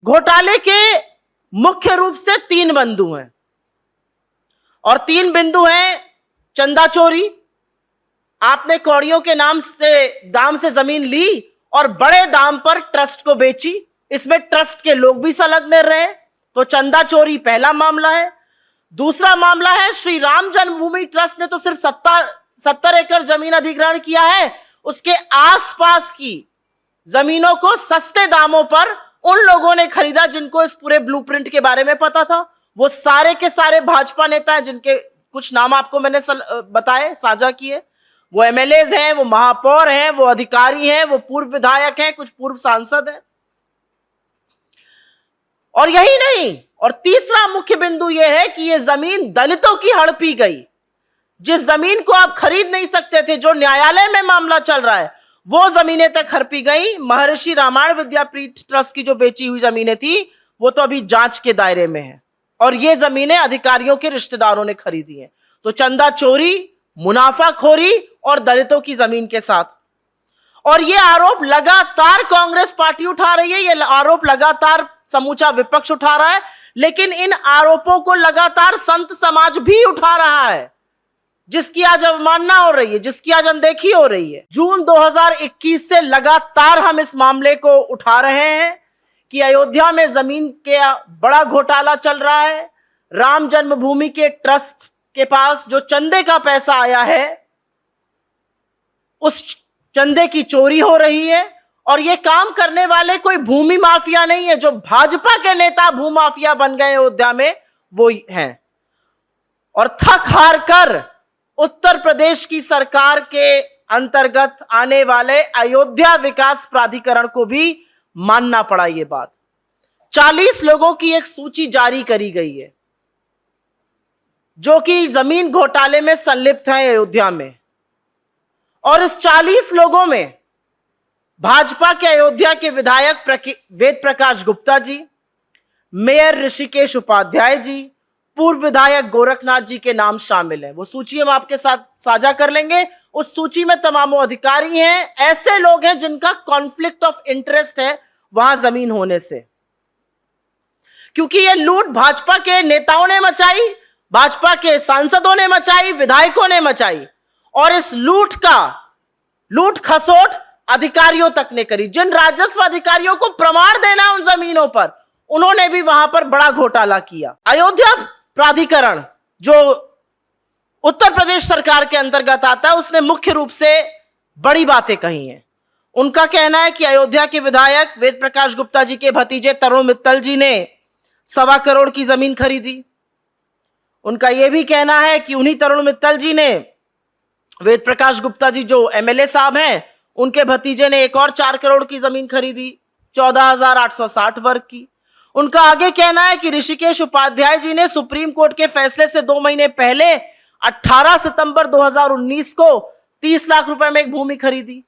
घोटाले के मुख्य रूप से 3 बिंदु हैं और 3 बिंदु हैं चंदा चोरी, आपने कौड़ियों के दाम से जमीन ली और बड़े दाम पर ट्रस्ट को बेची, इसमें ट्रस्ट के लोग भी संलग्न रहे, तो चंदा चोरी पहला मामला है। दूसरा मामला है श्री राम जन्मभूमि ट्रस्ट ने तो सिर्फ 70 एकड़ जमीन अधिग्रहण किया है, उसके आसपास की जमीनों को सस्ते दामों पर उन लोगों ने खरीदा जिनको इस पूरे ब्लूप्रिंट के बारे में पता था। वो सारे के सारे भाजपा नेता हैं जिनके कुछ नाम आपको मैंने बताए, साझा किए। वो एमएलएज हैं, वो महापौर हैं, वो अधिकारी हैं, वो पूर्व विधायक हैं, कुछ पूर्व सांसद हैं। और यही नहीं, और तीसरा मुख्य बिंदु यह है कि यह जमीन दलितों की हड़पी गई। जिस जमीन को आप खरीद नहीं सकते थे, जो न्यायालय में मामला चल रहा है, वो जमीनें तक हड़पी गई। महर्षि रामायण विद्यापीठ ट्रस्ट की जो बेची हुई जमीनें थी वो तो अभी जांच के दायरे में है और ये जमीनें अधिकारियों के रिश्तेदारों ने खरीदी हैं। तो चंदा चोरी, मुनाफाखोरी और दलितों की जमीन के साथ, और ये आरोप लगातार कांग्रेस पार्टी उठा रही है, ये आरोप लगातार समूचा विपक्ष उठा रहा है, लेकिन इन आरोपों को लगातार संत समाज भी उठा रहा है, जिसकी आज अवमानना हो रही है, जिसकी आज अनदेखी हो रही है। जून 2021 से लगातार हम इस मामले को उठा रहे हैं कि अयोध्या में जमीन के बड़ा घोटाला चल रहा है। राम जन्मभूमि के ट्रस्ट के पास जो चंदे का पैसा आया है, उस चंदे की चोरी हो रही है और ये काम करने वाले कोई भूमि माफिया नहीं है। जो भाजपा के नेता भूमाफिया बन गए अयोध्या में वो हैं, और थक हार कर उत्तर प्रदेश की सरकार के अंतर्गत आने वाले अयोध्या विकास प्राधिकरण को भी मानना पड़ा ये बात। 40 लोगों की एक सूची जारी करी गई है जो कि जमीन घोटाले में संलिप्त हैं अयोध्या में, और इस 40 लोगों में भाजपा के अयोध्या के विधायक वेद प्रकाश गुप्ता जी, मेयर ऋषिकेश उपाध्याय जी, पूर्व विधायक गोरखनाथ जी के नाम शामिल हैं। वो सूची हम आपके साथ साझा कर लेंगे। उस सूची में तमामों अधिकारी हैं, ऐसे लोग हैं जिनका कॉन्फ्लिक्ट ऑफ इंटरेस्ट है वहां जमीन होने से, क्योंकि ये लूट भाजपा के नेताओं ने मचाई, भाजपा के सांसदों ने मचाई, विधायकों ने मचाई, और इस लूट खसोट अधिकारियों तक ने करी। जिन राजस्व अधिकारियों को प्रमाण देना उन जमीनों पर, उन्होंने भी वहां पर बड़ा घोटाला किया। अयोध्या प्राधिकरण जो उत्तर प्रदेश सरकार के अंतर्गत आता है, उसने मुख्य रूप से बड़ी बातें कही हैं। उनका कहना है कि अयोध्या के विधायक वेद प्रकाश गुप्ता जी के भतीजे तरुण मित्तल जी ने 1.25 करोड़ की जमीन खरीदी। उनका यह भी कहना है कि उन्हीं तरुण मित्तल जी ने, वेद प्रकाश गुप्ता जी जो एमएलए साहब हैं, उनके भतीजे ने एक और 4 करोड़ की जमीन खरीदी 14,860 वर्ग की। उनका आगे कहना है कि ऋषिकेश उपाध्याय जी ने सुप्रीम कोर्ट के फैसले से 2 महीने पहले 18 सितंबर 2019 को 30 लाख रुपए में एक भूमि खरीदी,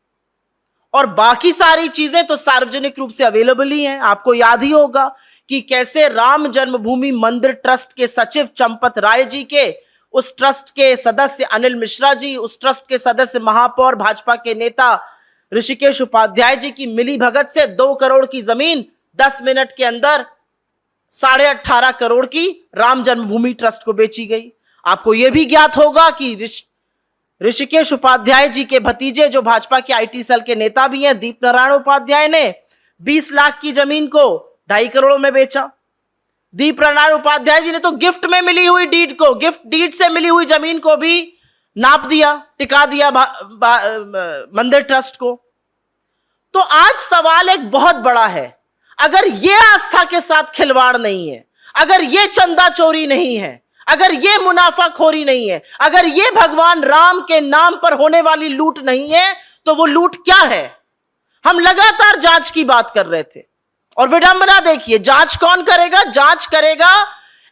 और बाकी सारी चीजें तो सार्वजनिक रूप से अवेलेबल ही हैं। आपको याद ही होगा कि कैसे राम जन्मभूमि मंदिर ट्रस्ट के सचिव चंपत राय जी के, उस ट्रस्ट के सदस्य अनिल मिश्रा जी, उस ट्रस्ट के सदस्य महापौर भाजपा के नेता ऋषिकेश उपाध्याय जी की मिली भगत से 2 करोड़ की जमीन 10 मिनट के अंदर 18.5 करोड़ की राम जन्मभूमि ट्रस्ट को बेची गई। आपको यह भी ज्ञात होगा कि ऋषिकेश उपाध्याय जी के भतीजे जो भाजपा के आईटी सेल के नेता भी हैं, दीप नारायण उपाध्याय ने 20 लाख की जमीन को 2.5 करोड़ में बेचा। दीप नारायण उपाध्याय जी ने तो गिफ्ट में मिली हुई गिफ्ट डीड से मिली हुई जमीन को भी नाप दिया, टिका दिया मंदिर ट्रस्ट को। तो आज सवाल एक बहुत बड़ा है, अगर ये आस्था के साथ खिलवाड़ नहीं है, अगर ये चंदा चोरी नहीं है, अगर ये मुनाफाखोरी नहीं है, अगर ये भगवान राम के नाम पर होने वाली लूट नहीं है, तो वो लूट क्या है? हम लगातार जांच की बात कर रहे थे, और विडंबना देखिए, जांच कौन करेगा? जांच करेगा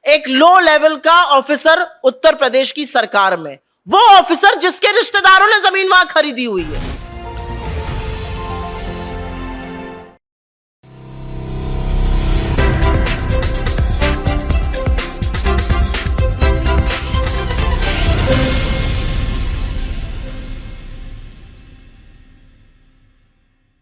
एक लो लेवल का ऑफिसर उत्तर प्रदेश की सरकार में, वो ऑफिसर जिसके रिश्तेदारों ने जमीन वहां खरीदी हुई है।